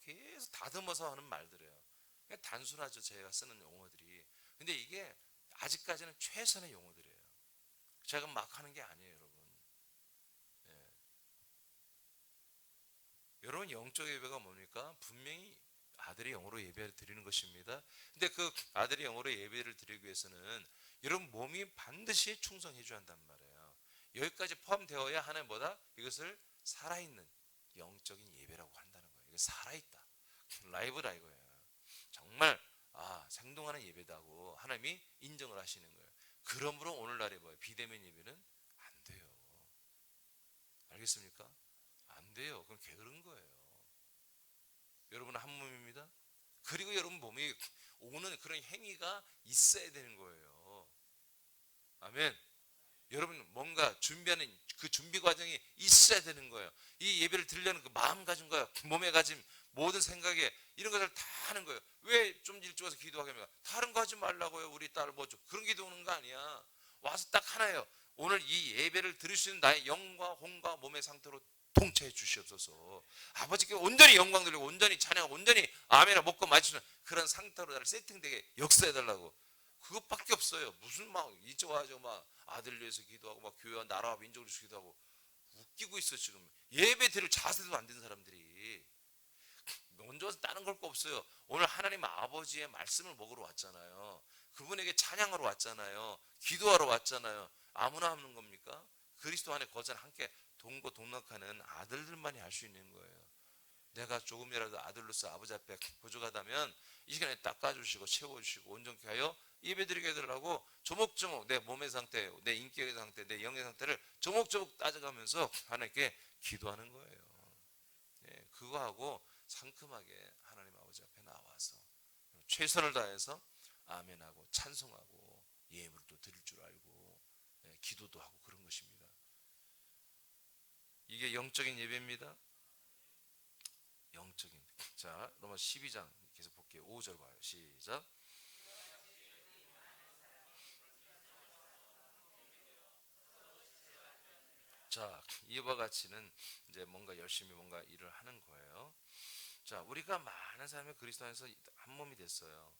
계속 다듬어서 하는 말들이에요. 그냥 단순하죠, 제가 쓰는 용어들이. 근데 이게 아직까지는 최선의 용어들이에요. 제가 막 하는 게 아니에요, 여러분. 예. 여러분 영적 예배가 뭡니까? 분명히 아들의 영으로 예배를 드리는 것입니다. 근데 그 아들의 영으로 예배를 드리기 위해서는 여러분 몸이 반드시 충성해 줘야 한단 말이에요. 여기까지 포함되어야 하나님 뭐다? 이것을 살아있는 영적인 예배라고 한다는 거예요. 이게 살아있다. 라이브라 이거예요. 정말 생동하는 예배다고 하나님이 인정을 하시는 거예요. 그러므로 오늘날에 뭐예요? 비대면 예배는 안 돼요. 알겠습니까? 안 돼요. 그건 게으른 거예요. 여러분은 한 몸입니다. 그리고 여러분 몸이 오는 그런 행위가 있어야 되는 거예요. 아멘. 여러분 뭔가 준비하는 그 준비 과정이 있어야 되는 거예요. 이 예배를 드리려는 그 마음가짐과 몸에 가짐 모든 생각에 이런 것을 다 하는 거예요. 왜 좀 일찍 와서 기도하게 합니까? 다른 거 하지 말라고요. 우리 딸 뭐죠? 그런 기도 오는 거 아니야. 와서 딱 하나예요. 오늘 이 예배를 드릴 수 있는 나의 영과 혼과 몸의 상태로 통치해 주시옵소서. 아버지께 온전히 영광 드리고 온전히 찬양하고 온전히 아멘을 먹고 마치는 그런 상태로 나를 세팅되게 역사해 달라고. 그것밖에 없어요. 무슨 막 이쪽 와서 막 아들 위해서 기도하고 막 교회와 나라와 민족을 위해서 기도하고 웃기고 있어 지금. 예배 드릴 자세도 안 된 사람들이 먼저 와서 다른 걸 거 없어요. 오늘 하나님 아버지의 말씀을 먹으러 왔잖아요. 그분에게 찬양하러 왔잖아요. 기도하러 왔잖아요. 아무나 하는 겁니까? 그리스도 안에 거절 함께 동거동락하는 아들들만이 할 수 있는 거예요. 내가 조금이라도 아들로서 아버지 앞에 부족하다면 이 시간에 닦아주시고 채워주시고 온전케 하여 예배드리게 해달라고 조목조목 내 몸의 상태, 내 인격의 상태, 내 영의 상태를 조목조목 따져가면서 하나님께 기도하는 거예요. 예, 그거하고 상큼하게 하나님 아버지 앞에 나와서 최선을 다해서 아멘하고 찬송하고 예물도 드릴 줄 알고 기도도 하고 그런 것입니다. 이게 영적인 예배입니다. 영적인. 자, 로마 12장 계속 볼게요. 5절 봐요. 시작. 자, 이와 같이는 이제 뭔가 열심히 뭔가 일을 하는 거예요. 자, 우리가 많은 사람이 그리스도 안에서 한 몸이 됐어요.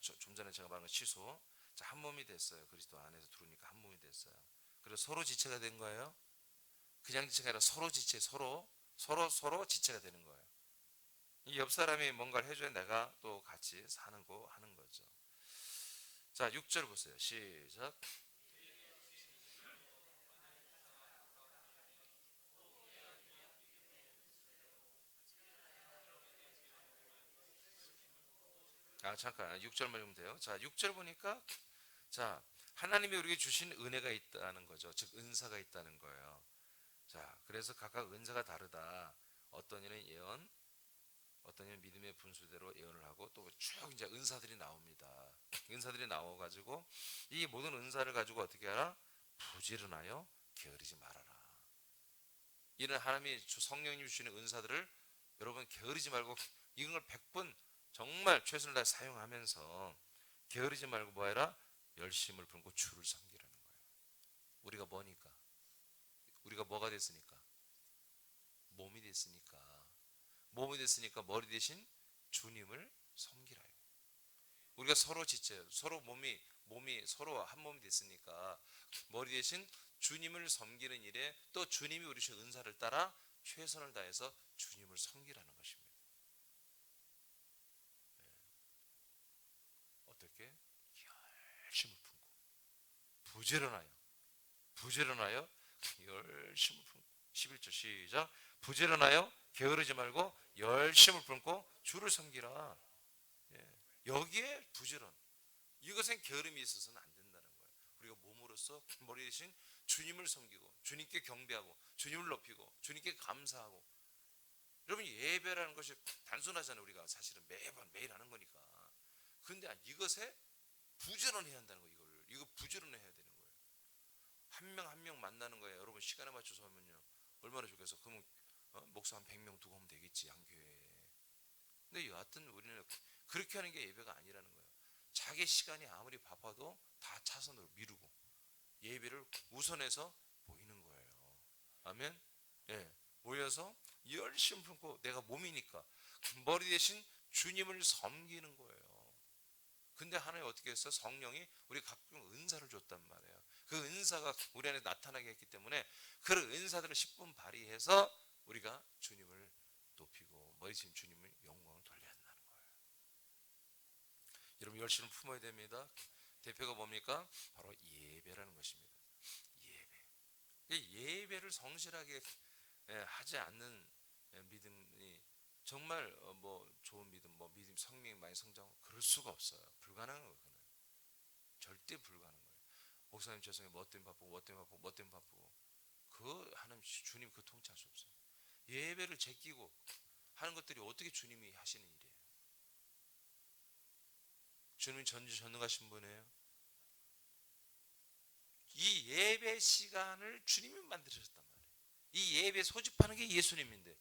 좀 전에 제가 말한 거 취소. 자, 한 몸이 됐어요. 그리스도 안에서 들어오니까 한 몸이 됐어요. 그래서 서로 지체가 된 거예요. 그냥 지체가 아니라 서로 지체, 서로 지체가 되는 거예요. 이 옆 사람이 뭔가를 해줘야 내가 또 같이 사는 거 하는 거죠. 자, 6절 보세요. 시작. 잠깐 6절만 보면 돼요. 자, 6절 보니까 자, 하나님이 우리에게 주신 은혜가 있다는 거죠. 즉 은사가 있다는 거예요. 자, 그래서 각각 은사가 다르다. 어떤 이는 예언, 어떤 이는 믿음의 분수대로 예언을 하고 또 쭉 이제 은사들이 나옵니다. 은사들이 나와 가지고 이 모든 은사를 가지고 어떻게 하라? 부지런하여 게으르지 말아라. 이런 하나님이 성령님이 주시는 은사들을 여러분 게으르지 말고 이런 걸 100번 정말 최선을 다해 사용하면서 게으르지 말고 뭐 해라? 열심을 품고 주를 섬기라는 거예요. 우리가 뭐니까? 우리가 뭐가 됐으니까? 몸이 됐으니까. 몸이 됐으니까 머리 대신 주님을 섬기라. 우리가 서로 지쳐요. 서로 몸이 서로 한 몸이 됐으니까 머리 대신 주님을 섬기는 일에 또 주님이 우리 주신 은사를 따라 최선을 다해서 주님을 섬기라는 것입니다. 어떻게? 열심을 품고 부지런하여 열심을 품고 11절 시작. 부지런하여 게으르지 말고 열심을 품고 주를 섬기라. 여기에 부지런, 이것엔 게으름이 있어서는 안 된다는 거예요. 우리가 몸으로써 머리 대신 주님을 섬기고 주님께 경배하고 주님을 높이고 주님께 감사하고. 여러분, 예배라는 것이 단순하잖아요. 우리가 사실은 매일 하는 거니까. 그런데 이것에 부지런해야 한다는 거예요. 이거 부지런해야 되는 거예요. 한 명 한 명 만나는 거예요. 여러분, 시간에 맞춰서 하면요 얼마나 좋겠어. 그러면 목사 한 100명 두고 하면 되겠지, 한 교회에. 근데 여하튼 우리는 그렇게 하는 게 예배가 아니라는 거예요. 자기 시간이 아무리 바빠도 다 차선으로 미루고 예배를 우선해서 모이는 거예요. 아멘. 모여서 열심히 품고, 내가 몸이니까 머리 대신 주님을 섬기는 거예요. 근데 하나님 어떻게 했어? 성령이 우리 각종 은사를 줬단 말이에요. 그 은사가 우리 안에 나타나게 했기 때문에 그 은사들을 10분 발휘해서 우리가 주님을 높이고 머리 대신 주님을 영광을 돌려야 한다는 거예요. 여러분, 열심히 품어야 됩니다. 대표가 뭡니까? 바로 예배라는 것입니다. 예배를 성실하게 하지 않는 믿음이 정말 좋은 믿음, 믿음 성령이 많이 성장하고 그럴 수가 없어요. 불가능한 거예요. 그건 절대 불가능한 거예요. 목사님 죄송해요. 뭐 때문에 바쁘고 그 하나님 주님 그 통치할 수 없어요. 예배를 제끼고 하는 것들이 어떻게 주님이 하시는 일이에요? 주님이 전능하신 분이에요. 이 예배 시간을 주님이 만드셨단 말이에요. 이 예배 소집하는 게 예수님인데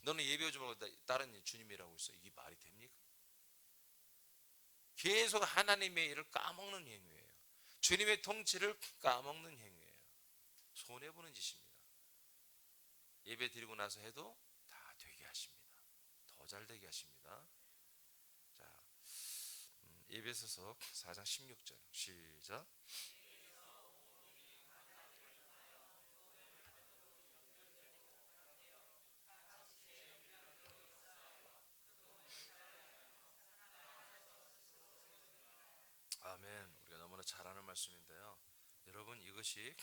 너는 예배 오지 말고 다른 주님이라고 있어. 이게 말이 됩니까? 계속 하나님의 일을 까먹는 행위예요. 주님의 통치를 까먹는 행위예요. 손해보는 짓입니다. 예배 드리고 나서 해도 다 되게 하십니다. 더 잘 되게 하십니다. 자, 예배서서 4장 16절 시작. 아멘. 우리가 너무나 잘 아는 말씀인데요. 여러분, 이것이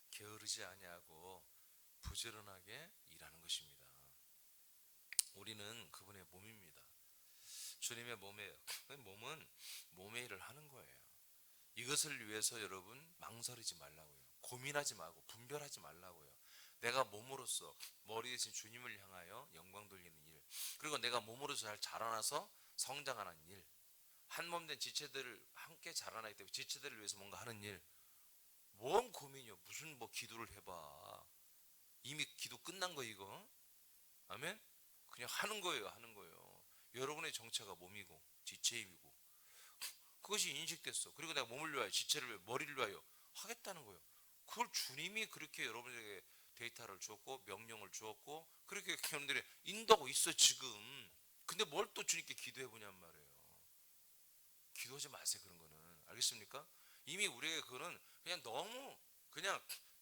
게으르지 아니하고 부지런하게 일하는 것입니다. 우리는 그분의 몸입니다. 주님의 몸이에요. 몸은 몸의 일을 하는 거예요. 이것을 위해서 여러분 망설이지 말라고요. 고민하지 말고 분별하지 말라고요. 내가 몸으로서 머리 대신 주님을 향하여 영광 돌리는 일, 그리고 내가 몸으로서 잘 자라나서 성장하는 일, 한몸된 지체들을 함께 자라나기 때문에 지체들을 위해서 뭔가 하는 일, 뭔 고민이요? 무슨 기도를 해봐. 이미 기도 끝난 거 이거. 아멘? 그냥 하는 거예요. 여러분의 정체가 몸이고 지체이고 그것이 인식됐어. 그리고 내가 몸을 위하여, 지체를 위하여, 머리를 위하여 하겠다는 거예요. 그걸 주님이 그렇게 여러분에게 데이터를 주었고 명령을 주었고 그렇게 여러분들이 인도하고 있어 지금. 근데 뭘 또 주님께 기도해 보냔 말이에요. 기도하지 마세요. 그런 거는. 알겠습니까? 이미 우리에게 그거는 그냥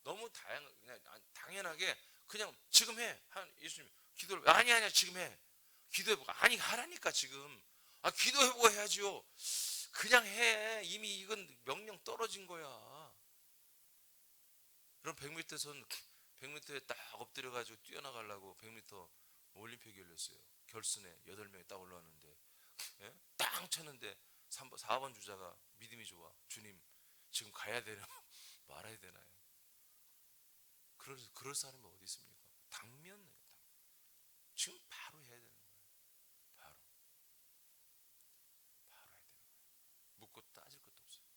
너무 당연하게 그냥 지금 해. 예수님 기도를 아니야 지금 해. 기도해보고. 아니 하라니까 지금. 기도해보고 해야지요. 그냥 해. 이미 이건 명령 떨어진 거야. 그럼 100m에 딱 엎드려가지고 뛰어나가려고 100m 올림픽이 열렸어요. 결선에 8명이 딱 올라왔는데 딱 쳤는데 4번 주자가 믿음이 좋아. 주님 지금 가야 되나 말아야 되나요? 그럴 사람이 어디 있습니까? 당면 지금 바로 해야 되는 거예요. 바로 해야 되는 거예요. 묻고 따질 것도 없어요.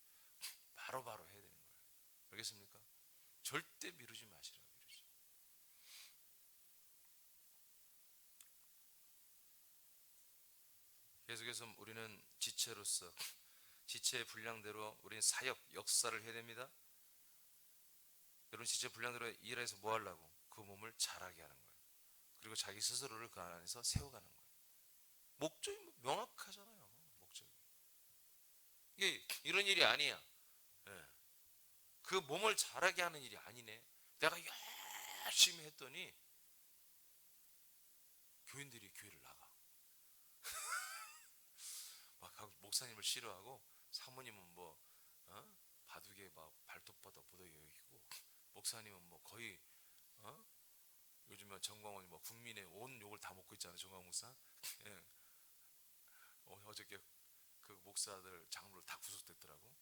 바로 해야 되는 거예요. 알겠습니까? 절대 미루지 마시라고. 계속해서 우리는 지체로서 지체의 분량대로 우리는 사역, 역사를 해야 됩니다. 여러분, 지체 분량대로 일해서 뭐 하려고? 그 몸을 자라게 하는 거예요. 그리고 자기 스스로를 그 안에서 세워가는 거예요. 목적이 명확하잖아요. 목적이. 이게 이런 일이 아니야. 그 몸을 자라게 하는 일이 아니네. 내가 열심히 했더니 교인들이 교회를 나가. 막 목사님을 싫어하고, 사모님은 뭐 바둑에 막 발톱보다 보더기 여기고, 목사님은 뭐 거의 요즘에 정광훈이 뭐 국민의 온 욕을 다 먹고 있잖아요, 정광훈 목사. 예. 어저께 그 목사들 장로를 다 구속됐더라고.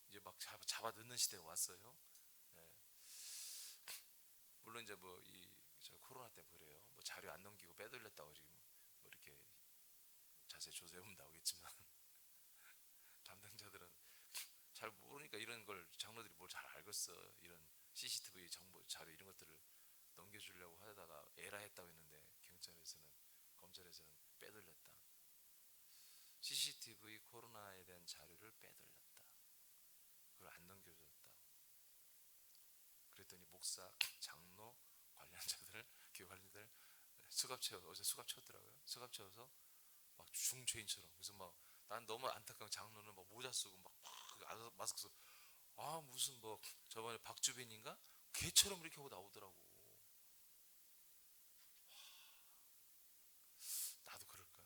이제 막 잡아 넣는 시대가 왔어요. 예. 물론 이제 뭐 이 코로나 때문에 그래요. 뭐 자료 안 넘기고 빼돌렸다고 지금 뭐 이렇게 자세히 조사해보면 나오겠지만, 담당자들은 잘 모르니까 이런 걸 장로들이 뭘 잘 알겠어. 이런 CCTV 정보 자료 이런 것들을 넘겨주려고 하다가 에라 했다고 했는데, 경찰에서는 검찰에서는 빼돌렸다. CCTV 코로나에 대한 자료를 빼돌렸다. 그걸 안 넘겨줬다. 그랬더니 목사, 장로, 관련자들, 교회 관련자들 수갑 채워, 어제 수갑 채웠더라고요. 수갑 채워서 막 중죄인처럼. 그래서 막 난 너무 안타까운, 장로는 막 모자 쓰고 막 마스크 쓰고, 무슨 뭐 저번에 박주빈인가 걔처럼 이렇게 하고 나오더라고. 나도 그럴까?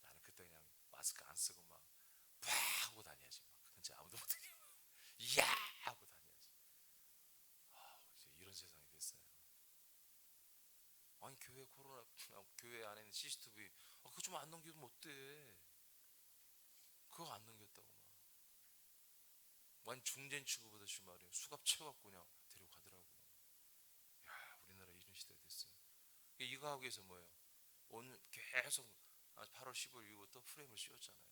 나는 그때 그냥 마스크 안 쓰고 막 하고 다녀야지. 막 근데 아무도 못하게 이야 하고 다녀야지. 이제 이런 세상이 됐어요. 아니 교회 코로나, 교회 안에 있는 CCTV 그거 좀 안 넘기면 어때? 그거 안 넘겼다고 막 완 중죄인 취급하듯이 말이에요. 수갑 채워갖고 그냥 데려가더라고. 야, 우리나라 이런 시대가 됐어요. 이거 하기 위해서 뭐예요? 오늘 계속 8월 15일 이후부터 프레임을 씌웠잖아요.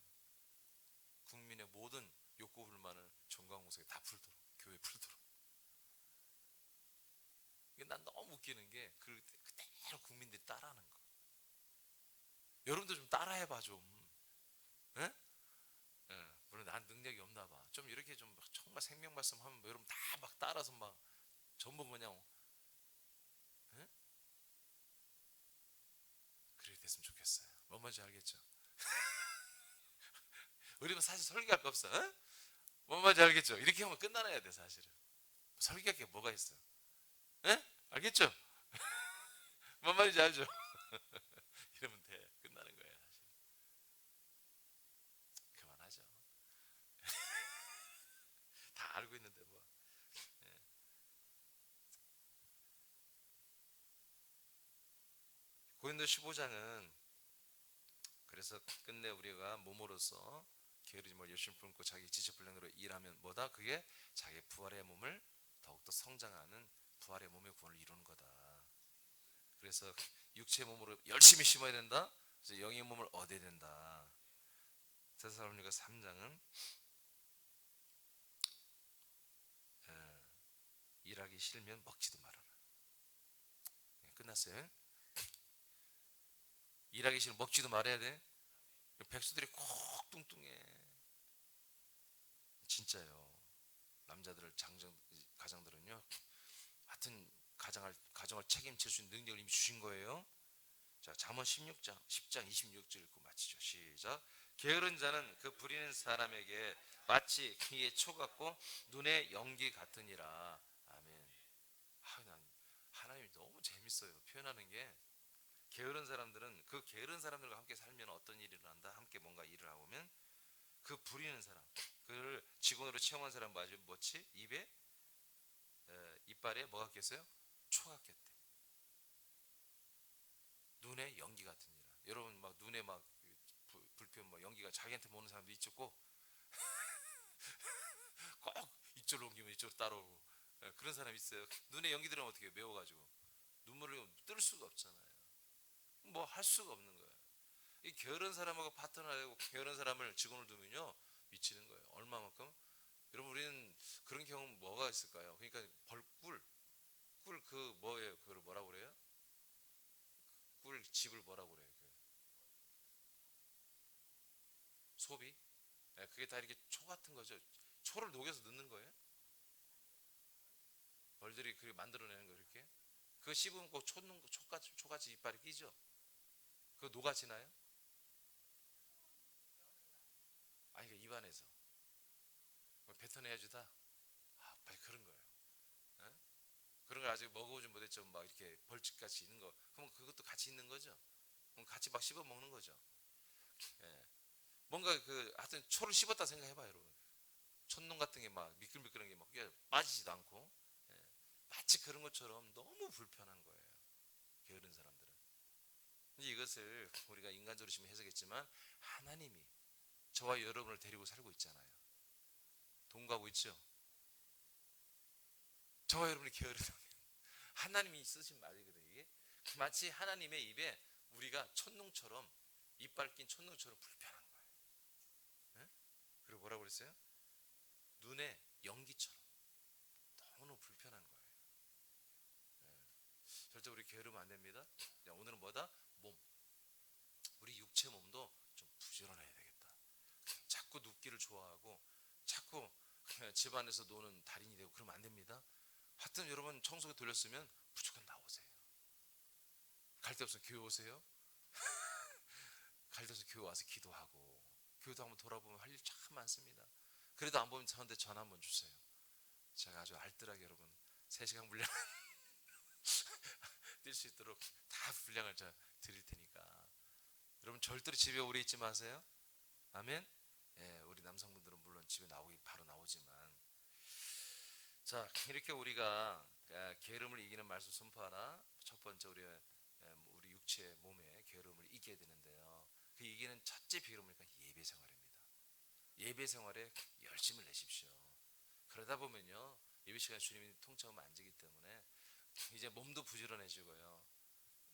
국민의 모든 욕구 불만을 정광훈에게 다 풀도록, 교회 풀도록. 이게 난 너무 웃기는 게 그대로 국민들이 따라하는 거. 여러분도 좀 따라해봐 좀. 예? 예, 물론 난 능력이 없나 봐. 좀 이렇게 좀 정말 생명 말씀하면 여러분 다 막 따라서 막 전부 그냥 예? 그렇게 됐으면 좋겠어요. 뭔 말인지 알겠죠? 우리는 사실 설교할 거 없어. 예? 뭔 말인지 알겠죠? 이렇게 하면 끝나야 돼 사실은. 설교할 게 뭐가 있어? 예? 알겠죠? 뭔 말인지 알죠? 이러면 돼. 끝나는 거예요 사실. 그만하죠. 다 알고 있는데 뭐. 예. 고린도 15장은 그래서 끝내 우리가 몸으로서 게으르지 열심히 품고 자기 지체불능으로 일하면 뭐다? 그게 자기 부활의 몸을 더욱더 성장하는 부활의 몸의 구원을 이루는 거다. 그래서 육체 몸으로 열심히 심어야 된다. 그래서 영의 몸을 얻어야 된다. 데살로니가 3장은 일하기 싫으면 먹지도 말아라. 끝났어요. 일하기 싫으면 먹지도 말아야 돼. 백수들이 꼭 뚱뚱해. 진짜요. 남자들 가장들은요. 하여튼 가정을 책임질 수 있는 능력을 이미 주신 거예요. 자, 잠언 16장 10장 26절 읽고 마치죠. 시작. 게으른 자는 그 부리는 사람에게 마치 귀의 초 같고 눈의 연기 같으니라. 아멘. 난 하나님이 너무 재밌어요. 표현하는 게. 게으른 사람들은 그 게으른 사람들과 함께 살면 어떤 일이 일어난다. 함께 뭔가 일을 하면 그 부리는 사람, 그를 직원으로 채용한 사람 맞으면 뭐지? 이빨에 뭐가 꼈어요? 초가 꼈대. 눈에 연기 같으니라. 여러분 막 눈에 막 불편 뭐 연기가 자기한테 오는 사람도 있죠. 꼭 이쪽으로 옮기면 이쪽으로 따라오고. 그런 사람 있어요. 눈에 연기 들어오면 어떻게 해요? 매워가지고 눈물을 뜰 수가 없잖아요. 뭐 할 수가 없는 거예요. 이 게으른 사람하고 파트너하고 게으른 사람을 직원을 두면요 미치는 거예요. 얼마만큼? 여러분 우리는 그런 경우 뭐가 있을까요? 그러니까 꿀 그 뭐예요? 그걸 뭐라고 그래요? 꿀 집을 뭐라고 그래요? 소비? 그게 다 이렇게 초 같은 거죠. 초를 녹여서 넣는 거예요. 벌들이 그렇게 만들어내는 거 이렇게. 그거 씹으면 꼭 초같이 이빨이 끼죠. 그거 녹아지나요? 아니 그 입안에서 뱉어내야 주다. 아, 빨리 그런 거예요. 예? 그런 걸 아직 먹어보지 못했죠. 막 이렇게 벌집같이 있는 거. 그럼 그것도 같이 있는 거죠. 그럼 같이 막 씹어 먹는 거죠. 예. 뭔가 하여튼 초를 씹었다 생각해봐요, 여러분. 촛농 같은 게 막 미끌미끌한 게 막 빠지지도 않고, 예. 마치 그런 것처럼 너무 불편한 거예요. 게으른 사람들은. 이제 이것을 우리가 인간적으로 지금 해석했지만 하나님이 저와 여러분을 데리고 살고 있잖아요. 동거하고 있죠. 저와 여러분이 게으르다면 하나님이 쓰신 말이거든요. 이게 마치 하나님의 입에 우리가 촛농처럼 이빨 낀 촛농처럼 불편한 거예요. 예? 그리고 뭐라고 그랬어요? 눈에 연기처럼 너무 불편한 거예요. 예. 절대 우리 게으르면 안 됩니다. 자, 오늘은 뭐다? 몸. 우리 육체 몸도 좀 부지런해야 되겠다. 자꾸 눕기를 좋아하고 자꾸 집안에서 노는 달인이 되고 그러면 안 됩니다. 하여튼 여러분 청소기 돌렸으면 무조건 나오세요. 갈 데 없으면 교회 오세요. 갈 데 없으면 교회 와서 기도하고 교회도 한번 돌아보면 할 일 참 많습니다. 그래도 안 보면 저한테 전화 한번 주세요. 제가 아주 알뜰하게 여러분 3시간 분량 뛸 수 있도록 다 분량을 제가 드릴 테니까 여러분 절대로 집에 오래 있지 마세요. 아멘. 예, 우리 남성분들은 물론 집에 나오기 바로 나오지만 자 이렇게 우리가 게으름을 이기는 말씀 선포하라. 첫 번째 우리 육체 몸의 게으름을 이겨야 되는데요. 그 이기는 첫째 비결은 뭐니까 예배 생활입니다. 예배 생활에 열심을 내십시오. 그러다 보면요 예배 시간에 주님이 통치하면 안 되기 때문에 이제 몸도 부지런해지고요.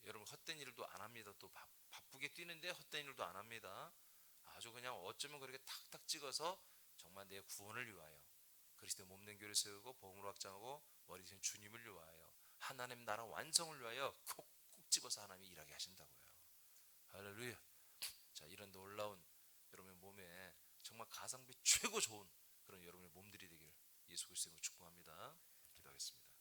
여러분 헛된 일도 안 합니다. 또 바쁘게 뛰는데 헛된 일도 안 합니다. 아주 그냥 어쩌면 그렇게 탁탁 찍어서 정말 내 구원을 위하여 그리스도의 몸된 교회를 세우고 복음으로 확장하고 머리 대신 주님을 위하여 하나님 나라 완성을 위하여 콕콕 집어서 하나님이 일하게 하신다고요. 할렐루야. 자 이런 놀라운 여러분의 몸에 정말 가성비 최고 좋은 그런 여러분의 몸들이 되길 예수 그리스도로 축복합니다. 기도하겠습니다.